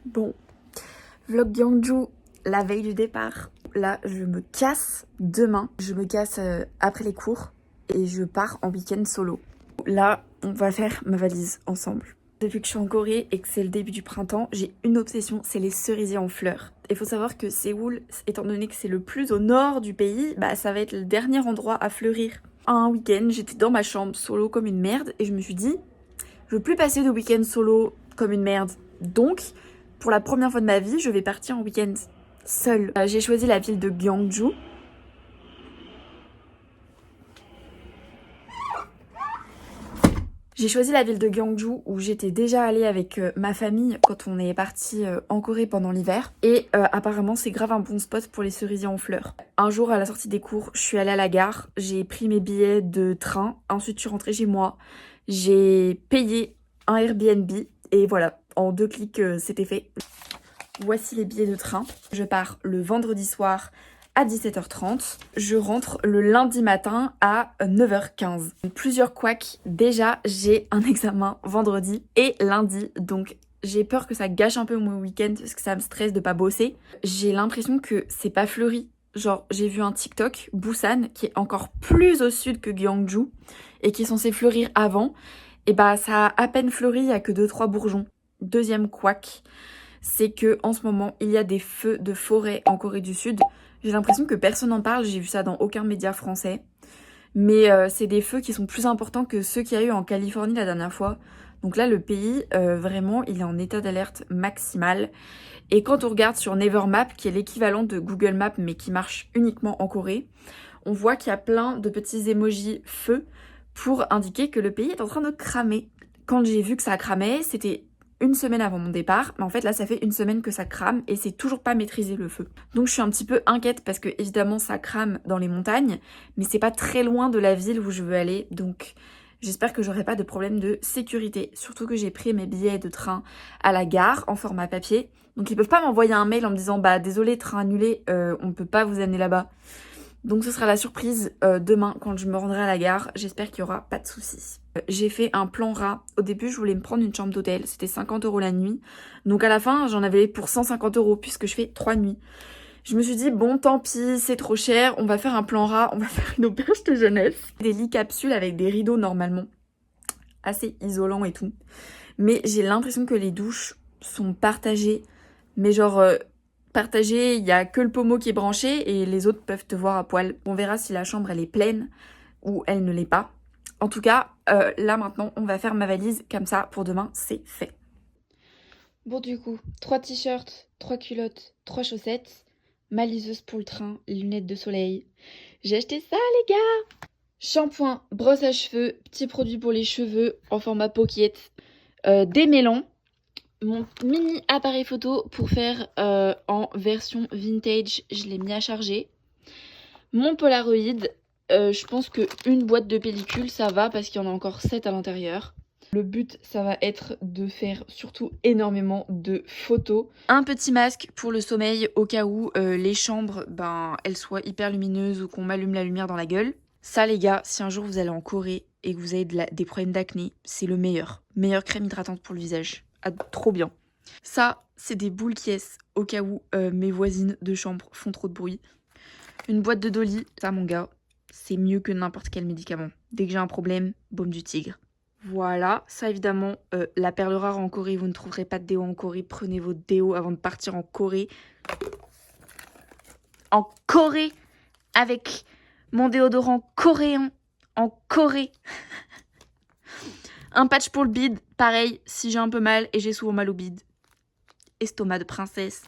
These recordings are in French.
Bon, vlog Gyeongju, la veille du départ. Là, je me casse demain. Je me casse après les cours et je pars en week-end solo. Là, on va faire ma valise ensemble. Depuis que je suis en Corée et que c'est le début du printemps, j'ai une obsession, c'est les cerisiers en fleurs. Il faut savoir que Séoul, étant donné que c'est le plus au nord du pays, bah ça va être le dernier endroit à fleurir. Un week-end, j'étais dans ma chambre solo comme une merde et je me suis dit, je veux plus passer de week-end solo comme une merde. Donc, pour la première fois de ma vie, je vais partir en week-end seule. J'ai choisi la ville de Gyeongju. J'ai choisi la ville de Gyeongju où j'étais déjà allée avec ma famille quand on est parti en Corée pendant l'hiver. Et apparemment c'est grave un bon spot pour les cerisiers en fleurs. Un jour à la sortie des cours, je suis allée à la gare, j'ai pris mes billets de train, ensuite je suis rentrée chez moi, j'ai payé un Airbnb et voilà, en 2 clics c'était fait. Voici les billets de train. Je pars le vendredi soir à 17h30. Je rentre le lundi matin à 9h15. Plusieurs couacs. Déjà, j'ai un examen vendredi et lundi. Donc, j'ai peur que ça gâche un peu mon week-end parce que ça me stresse de pas bosser. J'ai l'impression que c'est pas fleuri. Genre, j'ai vu un TikTok, Busan, qui est encore plus au sud que Gyeongju et qui est censé fleurir avant. Et bah, ça a à peine fleuri, il y a que 2-3 bourgeons. Deuxième couac, c'est que en ce moment, il y a des feux de forêt en Corée du Sud. J'ai l'impression que personne n'en parle, j'ai vu ça dans aucun média français. Mais c'est des feux qui sont plus importants que ceux qu'il y a eu en Californie la dernière fois. Donc là, le pays, vraiment, il est en état d'alerte maximale. Et quand on regarde sur Nevermap, qui est l'équivalent de Google Maps, mais qui marche uniquement en Corée, on voit qu'il y a plein de petits emojis feu pour indiquer que le pays est en train de cramer. Quand j'ai vu que ça cramait, c'était une semaine avant mon départ, mais en fait là ça fait une semaine que ça crame et c'est toujours pas maîtrisé le feu. Donc je suis un petit peu inquiète parce que évidemment ça crame dans les montagnes, mais c'est pas très loin de la ville où je veux aller, donc j'espère que j'aurai pas de problème de sécurité. Surtout que j'ai pris mes billets de train à la gare en format papier, donc ils peuvent pas m'envoyer un mail en me disant bah désolé train annulé, on peut pas vous amener là-bas. Donc ce sera la surprise demain quand je me rendrai à la gare. J'espère qu'il n'y aura pas de soucis. J'ai fait un plan rat. Au début, je voulais me prendre une chambre d'hôtel. C'était 50 € la nuit. Donc à la fin, j'en avais pour 150 € puisque je fais 3 nuits. Je me suis dit, bon, tant pis, c'est trop cher. On va faire un plan rat. On va faire une auberge de jeunesse. Des lits capsules avec des rideaux normalement. Assez isolants et tout. Mais j'ai l'impression que les douches sont partagées. Mais genre... partagé, il y a que le pommeau qui est branché et les autres peuvent te voir à poil. On verra si la chambre elle est pleine ou elle ne l'est pas. En tout cas, là maintenant, on va faire ma valise comme ça pour demain, c'est fait. Bon du coup, 3 t-shirts, 3 culottes, 3 chaussettes, ma liseuse pour le train, les lunettes de soleil. J'ai acheté ça les gars! Shampoing, brosse à cheveux, petits produits pour les cheveux en format pocket, des mélans. Mon mini appareil photo pour faire en version vintage, je l'ai mis à charger. Mon Polaroid, je pense qu'une boîte de pellicule ça va parce qu'il y en a encore 7 à l'intérieur. Le but ça va être de faire surtout énormément de photos. Un petit masque pour le sommeil au cas où les chambres elles soient hyper lumineuses ou qu'on m'allume la lumière dans la gueule. Ça les gars, si un jour vous allez en Corée et que vous avez des problèmes d'acné, c'est le meilleur. Meilleure crème hydratante pour le visage. Ah, trop bien. Ça, c'est des boules qui au cas où mes voisines de chambre font trop de bruit. Une boîte de Dolly, ça mon gars, c'est mieux que n'importe quel médicament. Dès que j'ai un problème, baume du tigre. Voilà, ça évidemment, la perle rare en Corée, vous ne trouverez pas de déo en Corée. Prenez votre déo avant de partir en Corée. En Corée, avec mon déodorant coréen, en Corée. Un patch pour le bide, pareil, si j'ai un peu mal et j'ai souvent mal au bide. Estomac de princesse.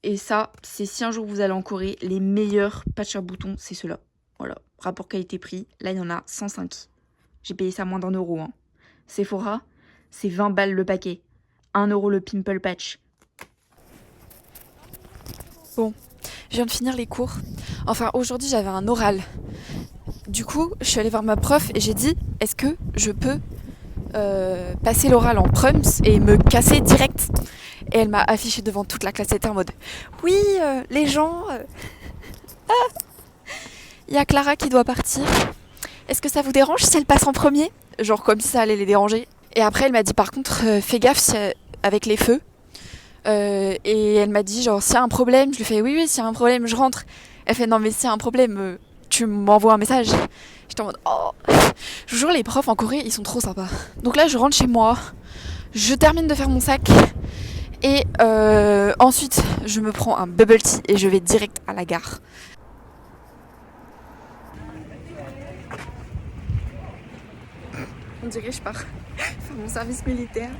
Et ça, c'est si un jour vous allez en Corée, les meilleurs patchs à boutons, c'est ceux-là. Voilà, rapport qualité-prix, là il y en a 105. J'ai payé ça moins d'1 €. Hein. Sephora, c'est 20 balles le paquet. 1 € le pimple patch. Bon, je viens de finir les cours. Enfin, aujourd'hui j'avais un oral. Du coup, je suis allée voir ma prof et j'ai dit, est-ce que je peux passer l'oral en prums et me casser direct? Et elle m'a affiché devant toute la classe, c'était en mode, oui, les gens, il y a Clara qui doit partir. Est-ce que ça vous dérange si elle passe en premier? Genre comme si ça allait les déranger. Et après, elle m'a dit par contre, fais gaffe avec les feux. Et elle m'a dit genre, s'il y a un problème, je lui fais oui, s'il y a un problème, je rentre. Elle fait non, mais s'il y a un problème, tu m'envoies un message. J'étais en mode oh. Je vous jure, les profs en Corée, ils sont trop sympas. Donc là, je rentre chez moi, je termine de faire mon sac. Et ensuite, je me prends un bubble tea et je vais direct à la gare. On dirait que je pars faire mon service militaire.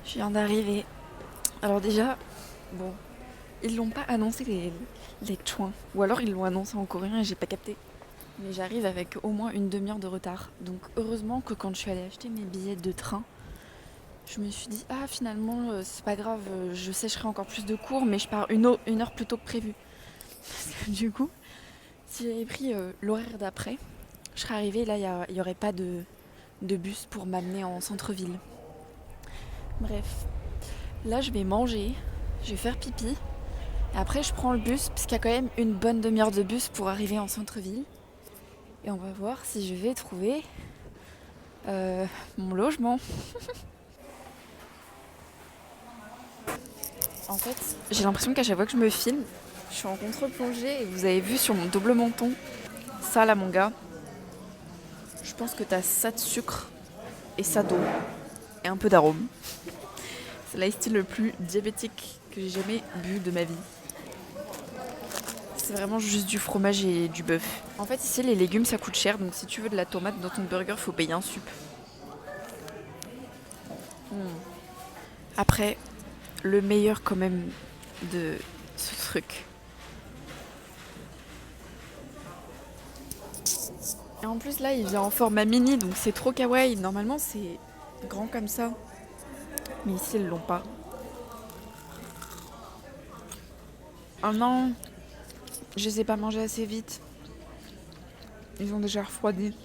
Je viens d'arriver. Alors déjà, bon, ils l'ont pas annoncé les chouins. Ou alors ils l'ont annoncé en coréen et j'ai pas capté. Mais j'arrive avec au moins une demi-heure de retard. Donc heureusement que quand je suis allée acheter mes billets de train, je me suis dit, ah finalement c'est pas grave, je sécherai encore plus de cours, mais je pars une heure plus tôt que prévu. Parce que du coup, si j'avais pris l'horaire d'après, je serais arrivée, là il y aurait pas de bus pour m'amener en centre-ville. Bref, là je vais manger, je vais faire pipi, et après je prends le bus, parce qu'il y a quand même une bonne demi-heure de bus pour arriver en centre-ville. Et on va voir si je vais trouver mon logement. En fait, j'ai l'impression qu'à chaque fois que je me filme, je suis en contre-plongée et vous avez vu sur mon double menton, ça là mon gars, je pense que t'as ça de sucre et ça d'eau et un peu d'arôme. C'est l'ice tea le plus diabétique que j'ai jamais bu de ma vie. C'est vraiment juste du fromage et du bœuf. En fait ici les légumes ça coûte cher, donc si tu veux de la tomate dans ton burger, faut payer un sup. Après, le meilleur quand même de ce truc. Et en plus là il vient en format mini, donc c'est trop kawaii. Normalement c'est grand comme ça, mais ici ils l'ont pas. Oh non, je les ai pas mangés assez vite. Ils ont déjà refroidi.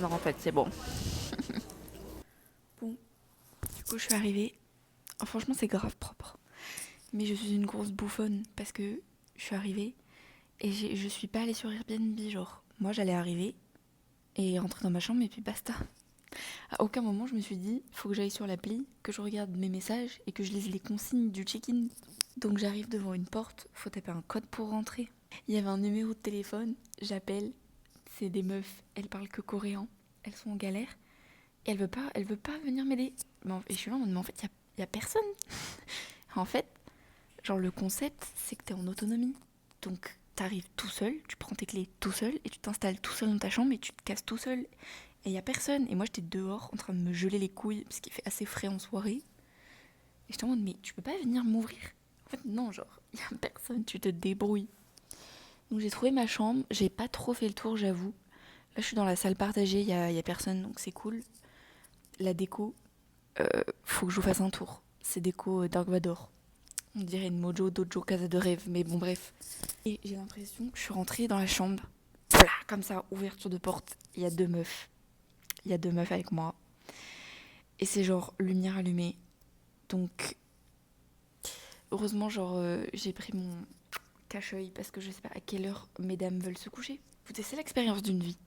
Non en fait c'est bon. Bon, du coup je suis arrivée. Oh, franchement c'est grave propre. Mais je suis une grosse bouffonne parce que je suis arrivée et je suis pas allée sur Airbnb. Genre, moi j'allais arriver et rentrer dans ma chambre et puis basta. À aucun moment je me suis dit, faut que j'aille sur l'appli, que je regarde mes messages et que je lise les consignes du check-in. Donc j'arrive devant une porte, faut taper un code pour rentrer. Il y avait un numéro de téléphone, j'appelle, c'est des meufs, elles parlent que coréen, elles sont en galère et elle veut pas venir m'aider. Et je suis là en mode, mais en fait y a personne. En fait, genre le concept c'est que t'es en autonomie. Donc t'arrives tout seul, tu prends tes clés tout seul et tu t'installes tout seul dans ta chambre et tu te casses tout seul. Et y a personne. Et moi j'étais dehors en train de me geler les couilles parce qu'il fait assez frais en soirée. Et je te demande, mais tu peux pas venir m'ouvrir? En fait non, genre y a personne, tu te débrouilles. Donc j'ai trouvé ma chambre, j'ai pas trop fait le tour j'avoue. Là je suis dans la salle partagée, y a personne donc c'est cool. La déco, faut que je vous fasse un tour. C'est déco Dark Vador. On dirait une Mojo Dojo Casa de rêve, mais bon bref. Et j'ai l'impression que je suis rentrée dans la chambre, voilà, comme ça, ouverture de porte, il y a deux meufs. Il y a deux meufs avec moi. Et c'est genre lumière allumée. Donc, heureusement, genre, j'ai pris mon cache-œil parce que je sais pas à quelle heure mesdames veulent se coucher. Écoutez, c'est l'expérience d'une vie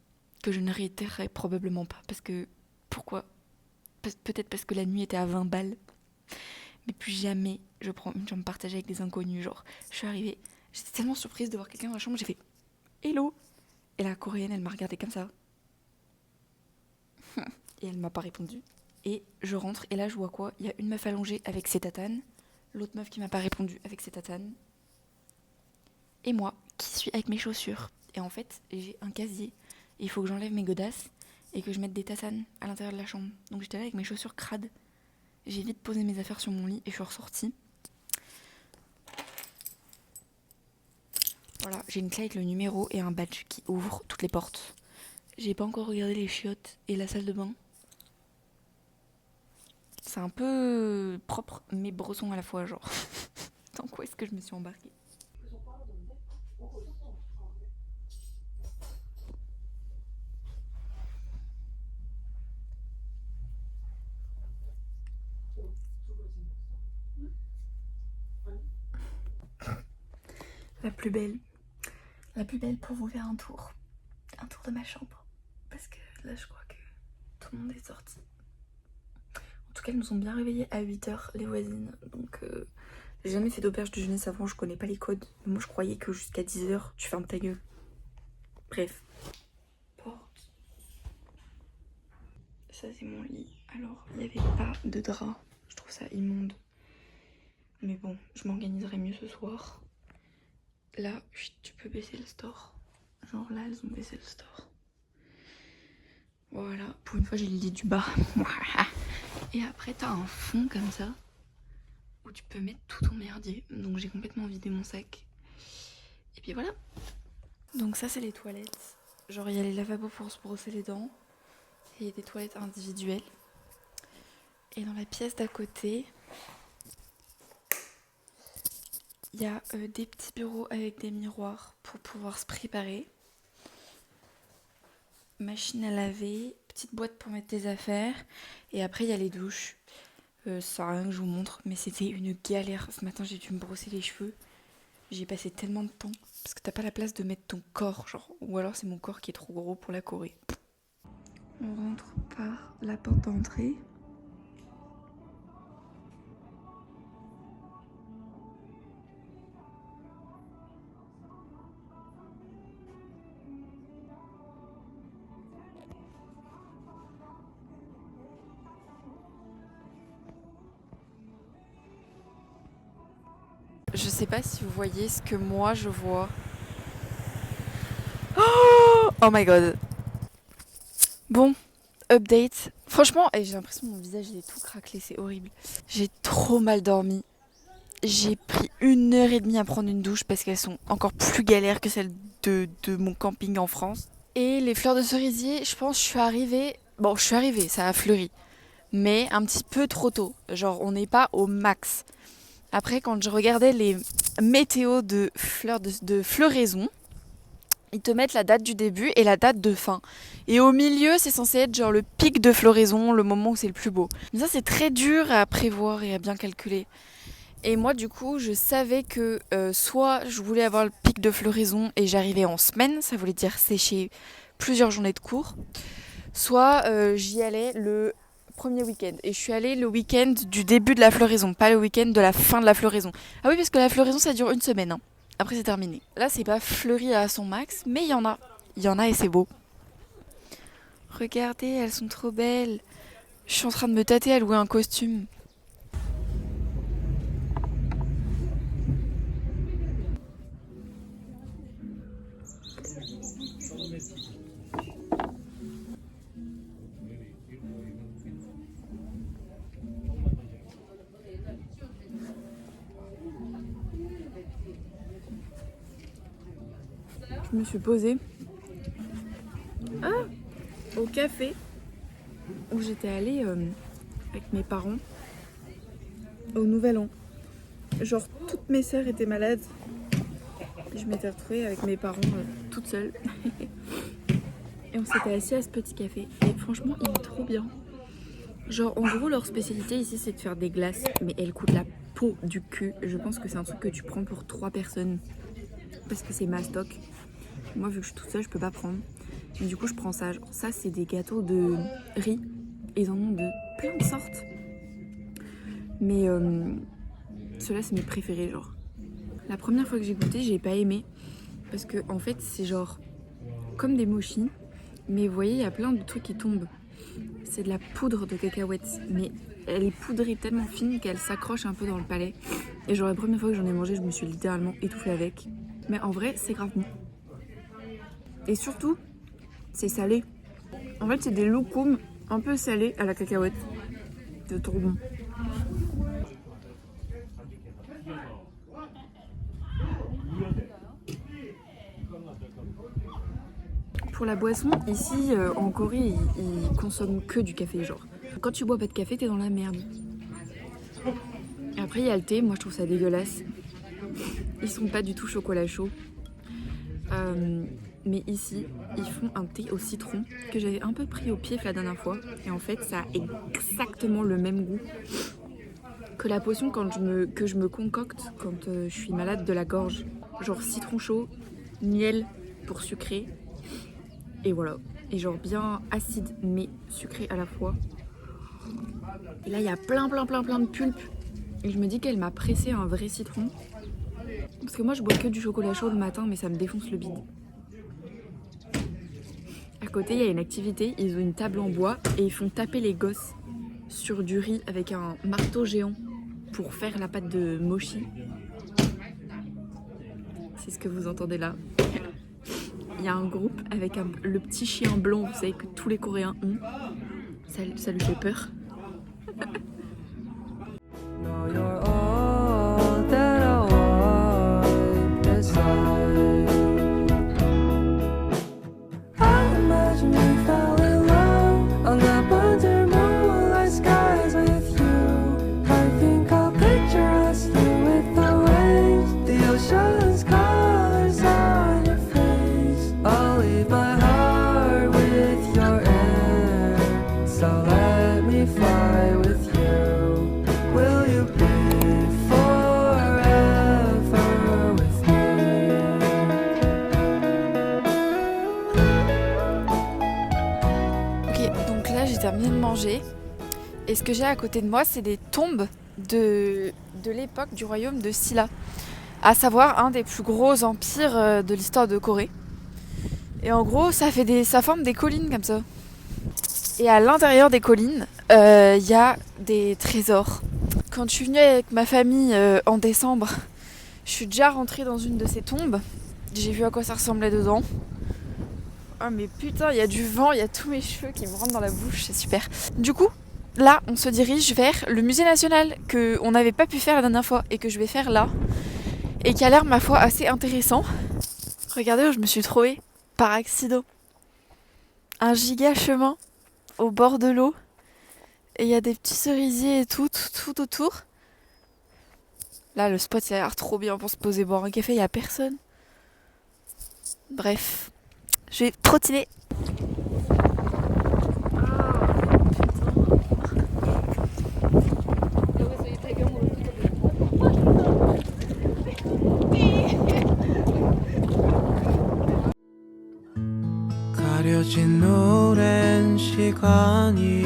que je ne réitérerai probablement pas parce que... Pourquoi? Peut-être parce que la nuit était à 20 balles. mais plus jamais je prends une chambre partagée avec des inconnus. Genre, je suis arrivée, j'étais tellement surprise de voir quelqu'un dans la chambre, j'ai fait hello. Et la coréenne, elle m'a regardée comme ça. Et elle m'a pas répondu. Et je rentre, et là je vois quoi? Il y a une meuf allongée avec ses tatanes, l'autre meuf qui m'a pas répondu avec ses tatanes, et moi qui suis avec mes chaussures. Et en fait, j'ai un casier. Et il faut que j'enlève mes godasses et que je mette des tatanes à l'intérieur de la chambre. Donc j'étais là avec mes chaussures crades. J'ai vite posé mes affaires sur mon lit et je suis ressortie. Voilà, j'ai une clé avec le numéro et un badge qui ouvre toutes les portes. J'ai pas encore regardé les chiottes et la salle de bain. C'est un peu propre mais bresson à la fois, genre. Dans quoi est-ce que je me suis embarquée? La plus belle pour vous faire un tour de ma chambre. Parce que là je crois que tout le monde est sorti. En tout cas, elles nous ont bien réveillés à 8h, les voisines. Donc j'ai jamais fait d'auberge de jeunesse avant, je connais pas les codes. Moi je croyais que jusqu'à 10h tu fermes ta gueule. Bref. Porte. Ça c'est mon lit. Alors il n'y avait pas de drap. Je trouve ça immonde. Mais bon, je m'organiserai mieux ce soir. Là, tu peux baisser le store. Genre là, elles ont baissé le store. Voilà, pour une fois j'ai le lit du bas. Et après t'as un fond comme ça où tu peux mettre tout ton merdier. Donc j'ai complètement vidé mon sac. Et puis voilà. Donc ça c'est les toilettes. Genre il y a les lavabos pour se brosser les dents. Et il y a des toilettes individuelles. Et dans la pièce d'à côté, il y a des petits bureaux avec des miroirs pour pouvoir se préparer. Machine à laver, petite boîte pour mettre tes affaires. Et après il y a les douches. Ça sert à rien que je vous montre, mais c'était une galère. Ce matin j'ai dû me brosser les cheveux. J'ai passé tellement de temps. Parce que t'as pas la place de mettre ton corps, genre. Ou alors c'est mon corps qui est trop gros pour la Corée. On rentre par la porte d'entrée. Je sais pas si vous voyez ce que moi je vois. Oh my god. Bon, update. Franchement, j'ai l'impression que mon visage il est tout craquelé, c'est horrible. J'ai trop mal dormi. J'ai pris 1h30 à prendre une douche parce qu'elles sont encore plus galères que celles de mon camping en France. Et les fleurs de cerisier, je pense que je suis arrivée... Bon, je suis arrivée, ça a fleuri. Mais un petit peu trop tôt. Genre, on n'est pas au max. Après, quand je regardais les météos de fleurs de floraison, ils te mettent la date du début et la date de fin. Et au milieu, c'est censé être genre le pic de floraison, le moment où c'est le plus beau. Mais ça, c'est très dur à prévoir et à bien calculer. Et moi, du coup, je savais que soit je voulais avoir le pic de floraison et j'arrivais en semaine, ça voulait dire sécher plusieurs journées de cours, soit j'y allais le premier week-end. Et je suis allée le week-end du début de la floraison, pas le week-end de la fin de la floraison. Ah oui, parce que la floraison, ça dure une semaine. Hein. Après, c'est terminé. Là, c'est pas fleuri à son max, mais il y en a. Il y en a et c'est beau. Regardez, elles sont trop belles. Je suis en train de me tâter à louer un costume. Je me suis posée au café où j'étais allée avec mes parents au Nouvel An. Genre toutes mes sœurs étaient malades. Et je m'étais retrouvée avec mes parents toute seule. Et on s'était assis à ce petit café. Et franchement, il est trop bien. Genre en gros, leur spécialité ici, c'est de faire des glaces. Mais elles coûtent la peau du cul. Je pense que c'est un truc que tu prends pour 3 personnes. Parce que c'est ma stock. Moi, vu que je suis toute seule, je peux pas prendre. Mais du coup, je prends ça. Genre, ça, c'est des gâteaux de riz. Ils en ont de plein de sortes. Mais ceux-là, c'est mes préférés, genre. La première fois que j'ai goûté, j'ai pas aimé. Parce que en fait, c'est genre comme des mochis. Mais vous voyez, il y a plein de trucs qui tombent. C'est de la poudre de cacahuètes. Mais elle est poudrée tellement fine qu'elle s'accroche un peu dans le palais. Et genre la première fois que j'en ai mangé, je me suis littéralement étouffée avec. Mais en vrai, c'est grave bon. Et surtout, c'est salé. En fait, c'est des loukoums un peu salés à la cacahuète. C'est trop bon. Pour la boisson, ici en Corée, ils consomment que du café, genre. Quand tu bois pas de café, t'es dans la merde. Après, il y a le thé, moi je trouve ça dégueulasse. Ils sont pas du tout chocolat chaud. Mais ici, ils font un thé au citron que j'avais un peu pris au pied la dernière fois. Et en fait, ça a exactement le même goût que la potion que je me concocte quand je suis malade de la gorge. Genre citron chaud, miel pour sucrer. Et voilà. Et genre bien acide mais sucré à la fois. Et là, il y a plein de pulpe. Et je me dis qu'elle m'a pressé un vrai citron. Parce que moi, je bois que du chocolat chaud le matin, mais ça me défonce le bide. À côté, il y a une activité. Ils ont une table en bois et ils font taper les gosses sur du riz avec un marteau géant pour faire la pâte de mochi. C'est ce que vous entendez là. Il y a un groupe avec le petit chien blanc, vous savez, que tous les Coréens ont. Ça lui fait peur. J'ai terminé de manger et ce que j'ai à côté de moi, c'est des tombes de l'époque du royaume de Silla, à savoir un des plus gros empires de l'histoire de Corée. Et en gros, ça forme des collines comme ça. Et à l'intérieur des collines, y a des trésors. Quand je suis venue avec ma famille en décembre, je suis déjà rentrée dans une de ces tombes. J'ai vu à quoi ça ressemblait dedans. Oh mais putain, il y a du vent, il y a tous mes cheveux qui me rentrent dans la bouche, c'est super. Du coup, là, on se dirige vers le musée national qu'on n'avait pas pu faire la dernière fois et que je vais faire là. Et qui a l'air, ma foi, assez intéressant. Regardez où je me suis trouvée, par accident. Un giga chemin au bord de l'eau. Et il y a des petits cerisiers et tout autour. Là, le spot, il a l'air trop bien pour se poser boire un café, il n'y a personne. Bref. Je vais trottiner. 가려진 오랜 시간이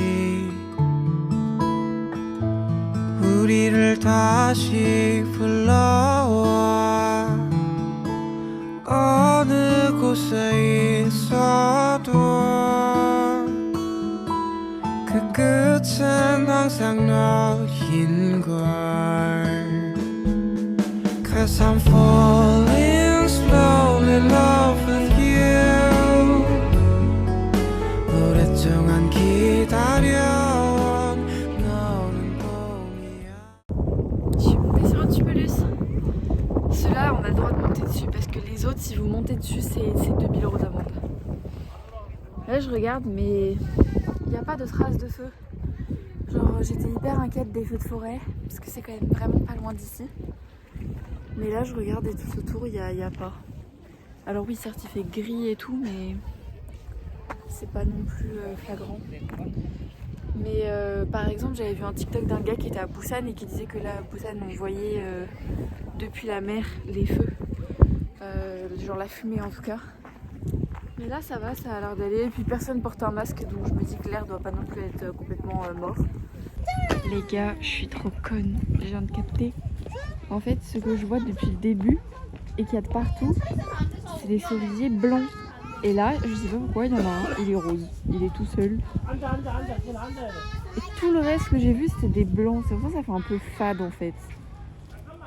우리를 다시 불러와 어느 곳에 있어도 그 끝은 항상 너인걸. Cause I'm falling slowly in love with you. 오랫동안 기다려온 너는 봄이야. Je suis montée sur un tumulus. Ceux-là, on a le droit de monter dessus parce que les autres, si vous montez dessus, c'est 2000 € d'amende. Là, je regarde, mais il n'y a pas de traces de feu. Genre, j'étais hyper inquiète des feux de forêt parce que c'est quand même vraiment pas loin d'ici. Mais là, je regarde et tout autour, il y a pas. Alors oui, certes, il fait gris et tout, mais c'est pas non plus flagrant. Mais par exemple, j'avais vu un TikTok d'un gars qui était à Busan et qui disait que là, à Busan, on voyait depuis la mer les feux. Genre la fumée en tout cas. Mais là, ça va, ça a l'air d'aller. Et puis personne porte un masque, donc je me dis que l'air doit pas non plus être complètement mort. Les gars, je suis trop conne, je viens de capter. En fait, ce que je vois depuis le début et qu'il y a de partout, c'est des cerisiers blancs. Et là, je sais pas pourquoi, il y en a un, il est rose, il est tout seul. Et tout le reste que j'ai vu, c'était des blancs. C'est pour ça que ça fait un peu fade en fait.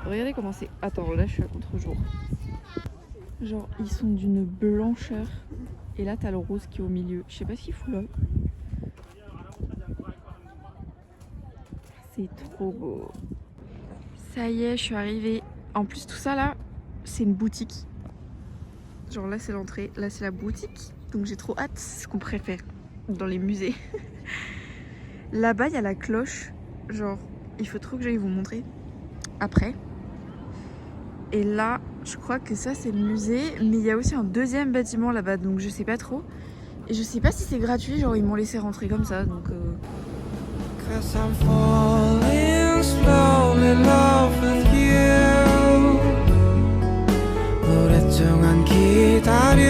Regardez comment c'est. Attends, là je suis à contre-jour. Genre, ils sont d'une blancheur. Et là, t'as le rose qui est au milieu. Je sais pas ce qu'il fout là. C'est trop beau. Ça y est, je suis arrivée. En plus, tout ça là, c'est une boutique. Genre là, c'est l'entrée. Là, c'est la boutique. Donc j'ai trop hâte. C'est ce qu'on préfère dans les musées. Là-bas, il y a la cloche. Genre, il faut trop que j'aille vous montrer après. Et là, je crois que ça, c'est le musée. Mais il y a aussi un deuxième bâtiment là-bas. Donc je sais pas trop. Et je sais pas si c'est gratuit. Genre, ils m'ont laissé rentrer comme ça. Donc... 'Cause I'm falling slowly in love with you. 오랫동안 기다려온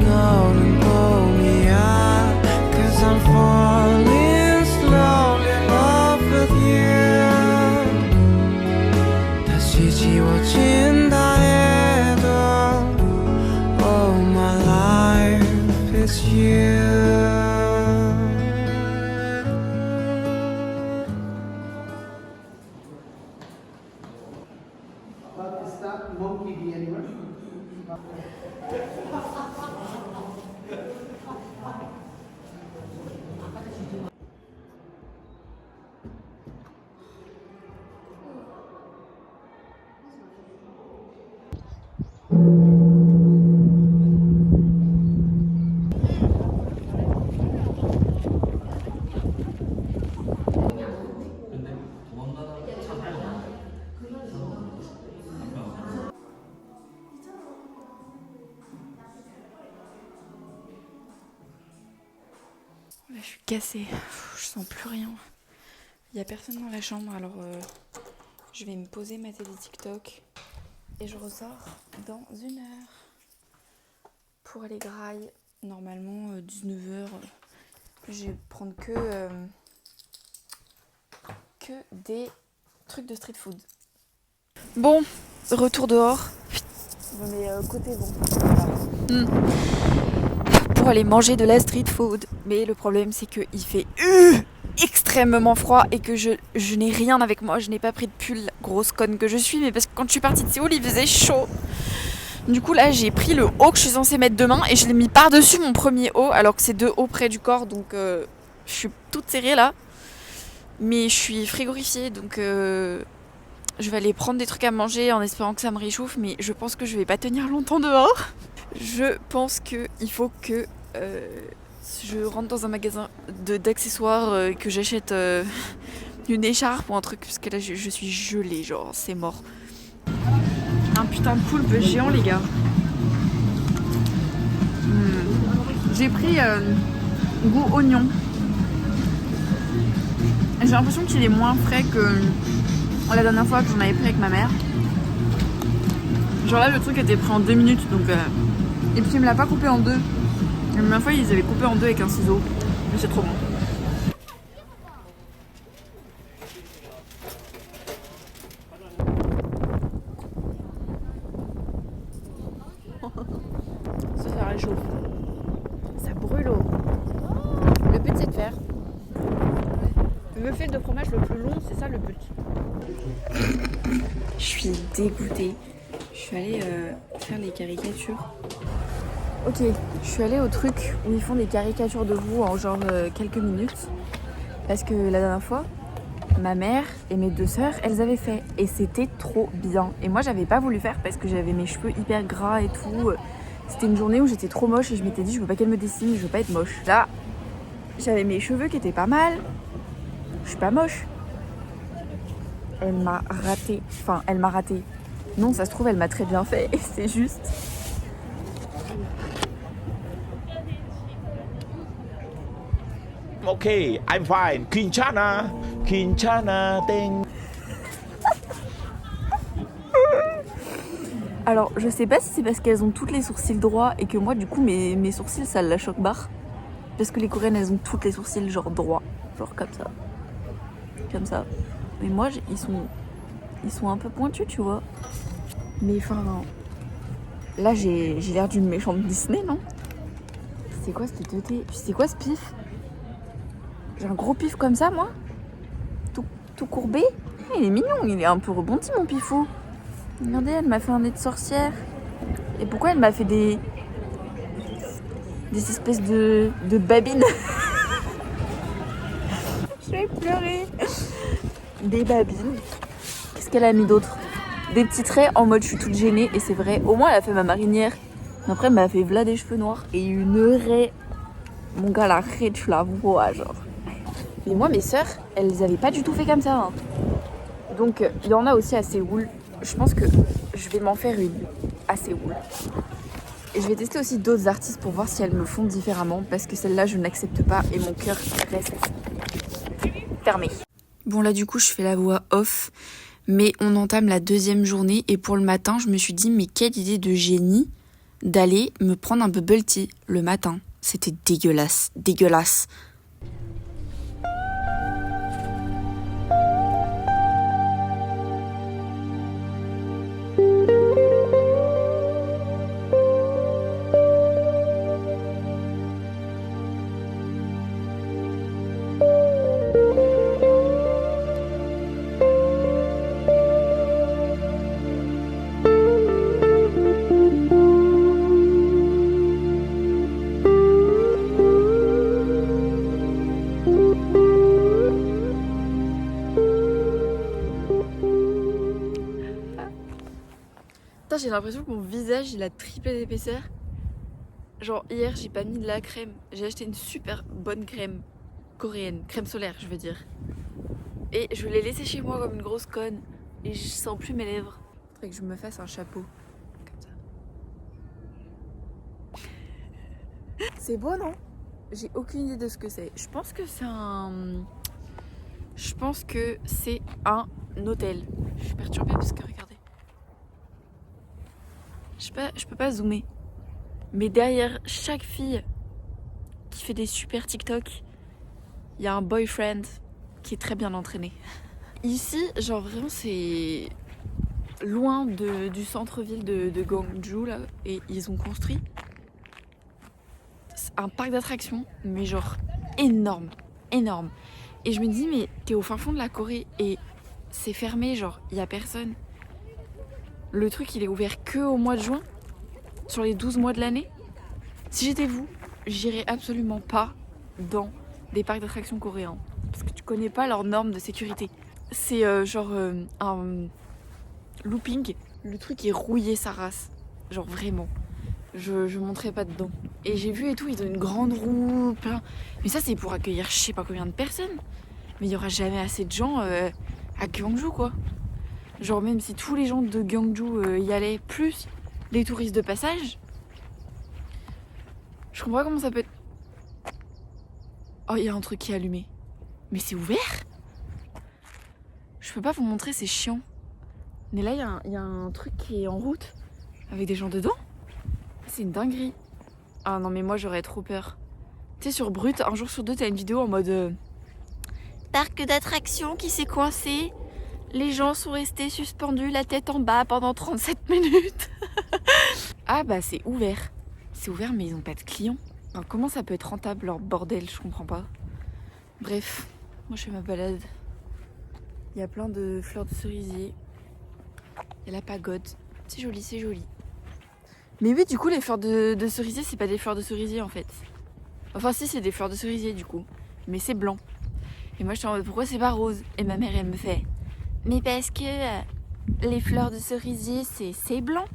너는 봄이야. 'Cause I'm falling slowly in love with you. 다시 지워진다 해도 all my life is you. Là, je suis cassée. Je sens plus rien. Il n'y a personne dans la chambre, alors je vais me poser ma télé TikTok. Et je ressors dans 1 heure pour aller graille. Normalement, 19h, je vais prendre que des trucs de street food. Bon, retour dehors. Je me mets côté vent. Pour aller manger de la street food. Mais le problème, c'est qu'il fait extrêmement froid et que je n'ai rien avec moi. Je n'ai pas pris de pull, grosse conne que je suis. Mais parce que quand je suis partie de Séoul, il faisait chaud. Du coup, là, j'ai pris le haut que je suis censée mettre demain et je l'ai mis par-dessus mon premier haut, alors que c'est 2 hauts près du corps. Donc, je suis toute serrée là. Mais je suis frigorifiée, donc je vais aller prendre des trucs à manger en espérant que ça me réchauffe. Mais je pense que je vais pas tenir longtemps dehors. Je pense qu'il faut que je rentre dans un magasin d'accessoires, que j'achète une écharpe ou un truc, parce que là je suis gelée, genre c'est mort. Un putain de poulpe géant, les gars. J'ai pris goût oignon. J'ai l'impression qu'il est moins frais que la dernière fois que j'en avais pris avec ma mère. Genre là, le truc était pris en 2 minutes, donc et puis il me l'a pas coupé en 2. La dernière fois, ils avaient coupé en 2 avec un ciseau. Mais c'est trop bon. Ça réchauffe. Ça brûle. Le but, c'est de faire le fil de fromage le plus long, c'est ça le but. Je suis dégoûtée. Je suis allée faire les caricatures. Ok, je suis allée au truc où ils font des caricatures de vous en genre quelques minutes. Parce que la dernière fois, ma mère et mes 2 sœurs, elles avaient fait. Et c'était trop bien. Et moi, j'avais pas voulu faire parce que j'avais mes cheveux hyper gras et tout. C'était une journée où j'étais trop moche et je m'étais dit, je veux pas qu'elle me dessine, je veux pas être moche. Là, j'avais mes cheveux qui étaient pas mal. Je suis pas moche. Elle m'a raté. Enfin, elle m'a raté. Non, ça se trouve, elle m'a très bien fait. Et c'est juste... Ok, I'm fine. Kinchana, ding. Alors, je sais pas si c'est parce qu'elles ont toutes les sourcils droits et que moi, du coup, mes sourcils, ça la choque barre. Parce que les Coréennes, elles ont toutes les sourcils genre droits. Genre comme ça. comme ça. Mais moi, ils sont un peu pointus, tu vois. Mais enfin, là, j'ai l'air d'une méchante Disney, non? C'est quoi cette teuté? C'est quoi ce pif? J'ai un gros pif comme ça, moi? Tout courbé? Il est mignon, il est un peu rebondi, mon pifou. Regardez, elle m'a fait un nez de sorcière. Et pourquoi elle m'a fait des espèces de babines? Je vais pleurer. Des babines. Qu'est-ce qu'elle a mis d'autre? Des petits traits en mode je suis toute gênée. Et c'est vrai, au moins elle a fait ma marinière. Mais après elle m'a fait v'là des cheveux noirs. Et une raie. Mon gars, la raie, tu la vois, genre. Mais moi, mes sœurs, elles avaient pas du tout fait comme ça. Hein. Donc, il y en a aussi à Séoul. Je pense que je vais m'en faire une à Séoul. Et je vais tester aussi d'autres artistes pour voir si elles me font différemment. Parce que celle-là, je n'accepte pas et mon cœur reste fermé. Bon, là, du coup, je fais la voix off. Mais on entame la deuxième journée. Et pour le matin, je me suis dit, mais quelle idée de génie d'aller me prendre un bubble tea le matin. C'était dégueulasse, dégueulasse. J'ai l'impression que mon visage il a triplé d'épaisseur. Genre hier j'ai pas mis de la crème. J'ai acheté une super bonne crème coréenne, crème solaire je veux dire. Et je l'ai laissée chez moi comme une grosse conne. Et je sens plus mes lèvres. Faudrait que je me fasse un chapeau. Comme ça. C'est beau non? J'ai aucune idée de ce que c'est. Je pense que c'est un hôtel. Je suis perturbée parce que regardez. Je peux pas zoomer. Mais derrière chaque fille qui fait des super TikTok, il y a un boyfriend qui est très bien entraîné. Ici, genre vraiment c'est loin du centre-ville de Gwangju là. Et ils ont construit un parc d'attractions, mais genre énorme, énorme. Et je me dis mais t'es au fin fond de la Corée et c'est fermé, genre il y a personne. Le truc il est ouvert que au mois de juin, sur les 12 mois de l'année. Si j'étais vous, j'irais absolument pas dans des parcs d'attractions coréens. Parce que tu connais pas leurs normes de sécurité. C'est un looping. Le truc est rouillé sa race. Genre vraiment. Je monterai pas dedans. Et j'ai vu et tout, ils ont une grande roue, plein. Mais ça c'est pour accueillir je sais pas combien de personnes. Mais il y aura jamais assez de gens à Gwangju quoi. Genre même si tous les gens de Gwangju y allaient, plus les touristes de passage, je comprends pas comment ça peut être... Oh, il y a un truc qui est allumé. Mais c'est ouvert? Je peux pas vous montrer, c'est chiant. Mais là, il y a un truc qui est en route, avec des gens dedans. C'est une dinguerie. Ah non, mais moi, j'aurais trop peur. Tu sais, sur Brut, un jour sur deux, t'as une vidéo en mode... parc d'attractions qui s'est coincé. Les gens sont restés suspendus, la tête en bas pendant 37 minutes. Ah bah c'est ouvert. C'est ouvert mais ils ont pas de clients. Alors, comment ça peut être rentable leur bordel? Je comprends pas. Bref, moi je fais ma balade. Il y a plein de fleurs de cerisier. Il y a la pagode. C'est joli, c'est joli. Mais oui, du coup les fleurs de cerisier, c'est pas des fleurs de cerisier en fait. Enfin si, c'est des fleurs de cerisier du coup. Mais c'est blanc. Et moi je suis en mode pourquoi c'est pas rose? Et ma mère elle me fait... Mais parce que les fleurs de cerisier, c'est blanc.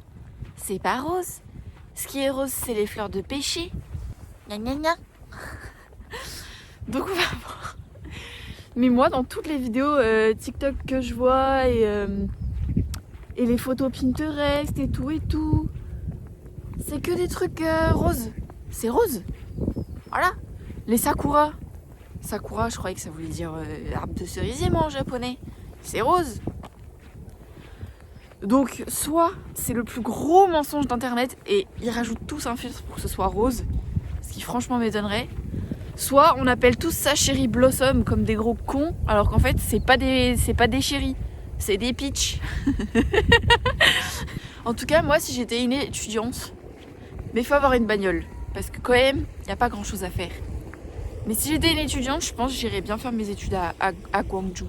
C'est pas rose. Ce qui est rose, c'est les fleurs de pêcher. Gna gna gna. Donc on va voir. Mais moi, dans toutes les vidéos TikTok que je vois et les photos Pinterest et tout, c'est que des trucs roses. C'est rose. Voilà. Les sakura. Sakura, je croyais que ça voulait dire arbre de cerisier, moi, en japonais. C'est rose. Donc soit c'est le plus gros mensonge d'internet et ils rajoutent tous un filtre pour que ce soit rose, ce qui franchement m'étonnerait. Soit on appelle tous ça Cherry Blossom comme des gros cons, alors qu'en fait c'est pas des cherry, c'est des peach. En tout cas, moi si j'étais une étudiante, mais il faut avoir une bagnole, parce que quand même, il n'y a pas grand chose à faire. Mais si j'étais une étudiante, je pense que j'irais bien faire mes études à Gwangju.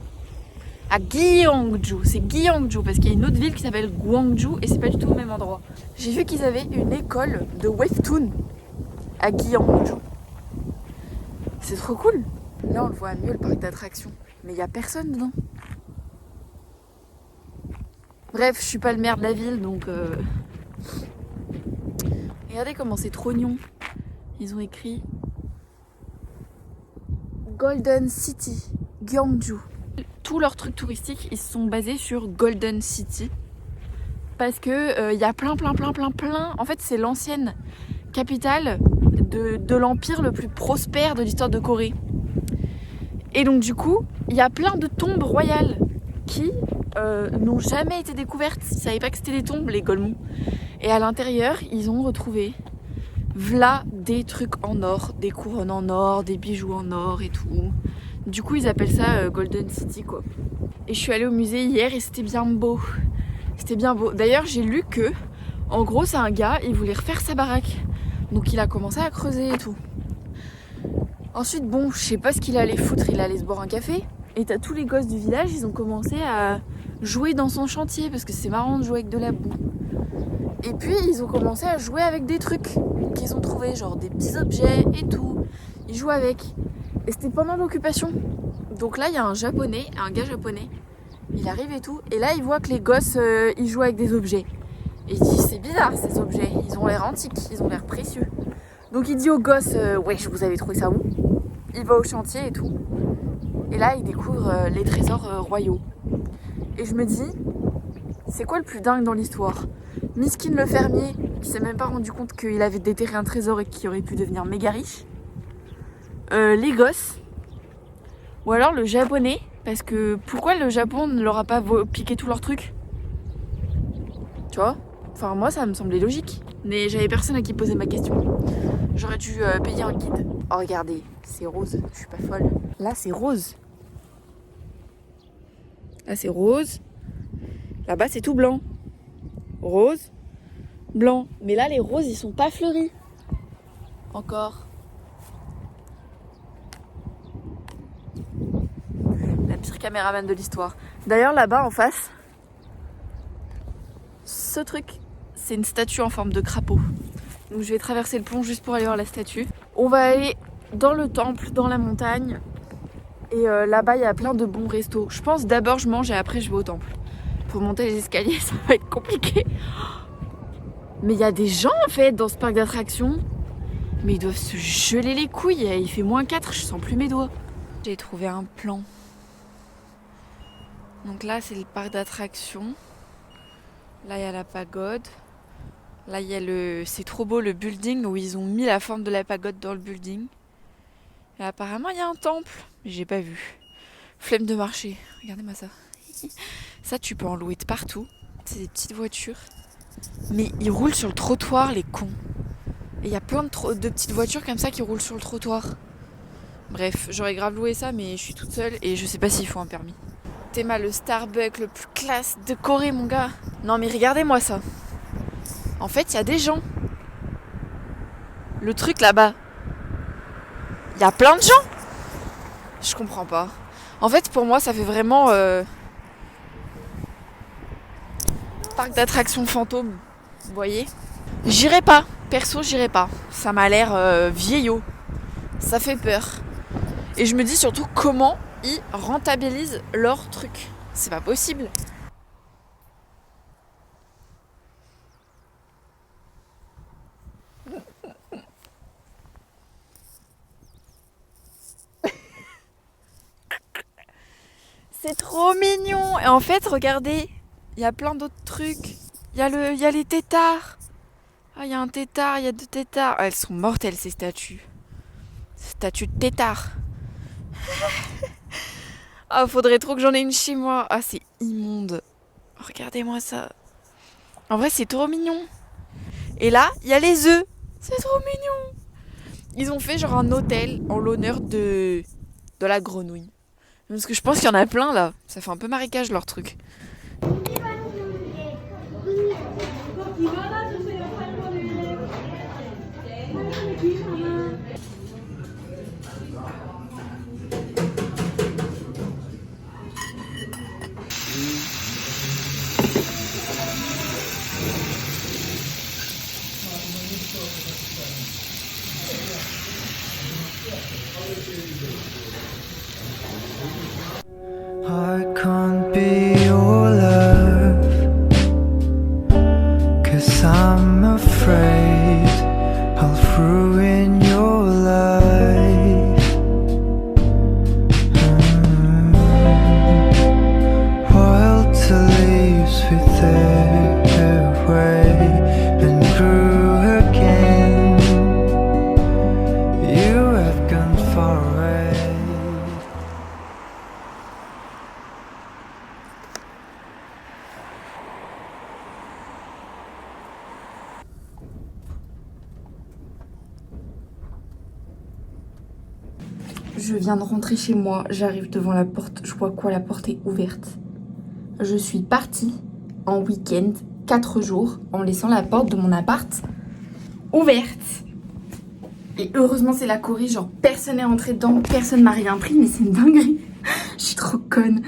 À Gyeongju, c'est Gyeongju, parce qu'il y a une autre ville qui s'appelle Gwangju et c'est pas du tout au même endroit. J'ai vu qu'ils avaient une école de webtoon à Gyeongju. C'est trop cool. Là on le voit mieux le parc d'attractions, mais il n'y a personne dedans. Bref, je suis pas le maire de la ville donc... Regardez comment c'est trop mignon. Ils ont écrit Golden City, Gyeongju. Tous leurs trucs touristiques, ils se sont basés sur Golden City. Parce que y a plein. En fait, c'est l'ancienne capitale de l'empire le plus prospère de l'histoire de Corée. Et donc du coup, il y a plein de tombes royales qui n'ont jamais été découvertes. Ils ne savaient pas que c'était des tombes, les Golemons. Et à l'intérieur, ils ont retrouvé v'là des trucs en or, des couronnes en or, des bijoux en or et tout. Du coup, ils appellent ça Golden City, quoi. Et je suis allée au musée hier et c'était bien beau. C'était bien beau. D'ailleurs, j'ai lu que, en gros, c'est un gars, il voulait refaire sa baraque. Donc il a commencé à creuser et tout. Ensuite, bon, je sais pas ce qu'il allait foutre, il allait se boire un café. Et t'as tous les gosses du village, ils ont commencé à jouer dans son chantier parce que c'est marrant de jouer avec de la boue. Et puis ils ont commencé à jouer avec des trucs qu'ils ont trouvés, genre des petits objets et tout. Ils jouent avec. Et c'était pendant l'occupation. Donc là, il y a un gars japonais. Il arrive et tout. Et là, il voit que les gosses, ils jouent avec des objets. Et il dit, c'est bizarre ces objets. Ils ont l'air antiques, ils ont l'air précieux. Donc il dit aux gosses, ouais, je vous avais trouvé ça où? Il va au chantier et tout. Et là, il découvre les trésors royaux. Et je me dis, c'est quoi le plus dingue dans l'histoire? Miskin le fermier, qui s'est même pas rendu compte qu'il avait déterré un trésor et qui aurait pu devenir méga riche. Les gosses. Ou alors le japonais, parce que pourquoi le Japon ne leur a pas piqué tous leurs trucs? Tu vois? Enfin, moi, ça me semblait logique. Mais j'avais personne à qui poser ma question. J'aurais dû payer un guide. Oh, regardez, c'est rose, je suis pas folle. Là, c'est rose. Là, c'est rose. Là-bas, c'est tout blanc. Rose, blanc. Mais là, les roses, ils sont pas fleuris. Encore. La pire caméraman de l'histoire. D'ailleurs, là-bas, en face, ce truc, c'est une statue en forme de crapaud. Donc je vais traverser le pont juste pour aller voir la statue. On va aller dans le temple, dans la montagne. Et là-bas, il y a plein de bons restos. Je pense d'abord je mange et après je vais au temple. Pour monter les escaliers, ça va être compliqué. Mais il y a des gens en fait dans ce parc d'attractions. Mais ils doivent se geler les couilles. Il fait -4, je sens plus mes doigts. J'ai trouvé un plan. Donc là, c'est le parc d'attractions. Là, il y a la pagode. Là, il y a c'est trop beau, le building où ils ont mis la forme de la pagode dans le building. Et apparemment, il y a un temple, mais j'ai pas vu. Flemme de marcher. Regardez-moi ça. Ça, tu peux en louer de partout. C'est des petites voitures. Mais ils roulent sur le trottoir, les cons. Et il y a plein de petites voitures comme ça qui roulent sur le trottoir. Bref, j'aurais grave loué ça, mais je suis toute seule et je sais pas s'il faut un permis. Théma, le Starbucks le plus classe de Corée, mon gars. Non, mais regardez-moi ça. En fait, il y a des gens. Le truc là-bas. Il y a plein de gens. Je comprends pas. En fait, pour moi, ça fait vraiment parc d'attractions fantôme. Vous voyez? J'irai pas. Perso, j'irai pas. Ça m'a l'air vieillot. Ça fait peur. Et je me dis surtout comment ils rentabilisent leur truc. C'est pas possible. C'est trop mignon. Et en fait, regardez, il y a plein d'autres trucs. Il y a les têtards. Ah, il y a un tétard, il y a 2 têtards. Ah, elles sont mortelles, ces statues. Statues de têtards. Ah, faudrait trop que j'en ai une chez moi. Ah, c'est immonde. Regardez-moi ça. En vrai, c'est trop mignon. Et là, il y a les œufs. C'est trop mignon. Ils ont fait genre un hôtel en l'honneur de la grenouille. Parce que je pense qu'il y en a plein là. Ça fait un peu marécage leur truc. I can't be your love, 'cause I'm afraid I'll ruin your life. Wild to leaves we threw away and grew again. You have gone far away. Je viens de rentrer chez moi, j'arrive devant la porte, je vois quoi, la porte est ouverte. Je suis partie en week-end, 4 jours, en laissant la porte de mon appart ouverte. Et heureusement c'est la Corée, genre personne n'est rentré dedans, personne m'a rien pris, mais c'est une dinguerie. Je suis trop conne.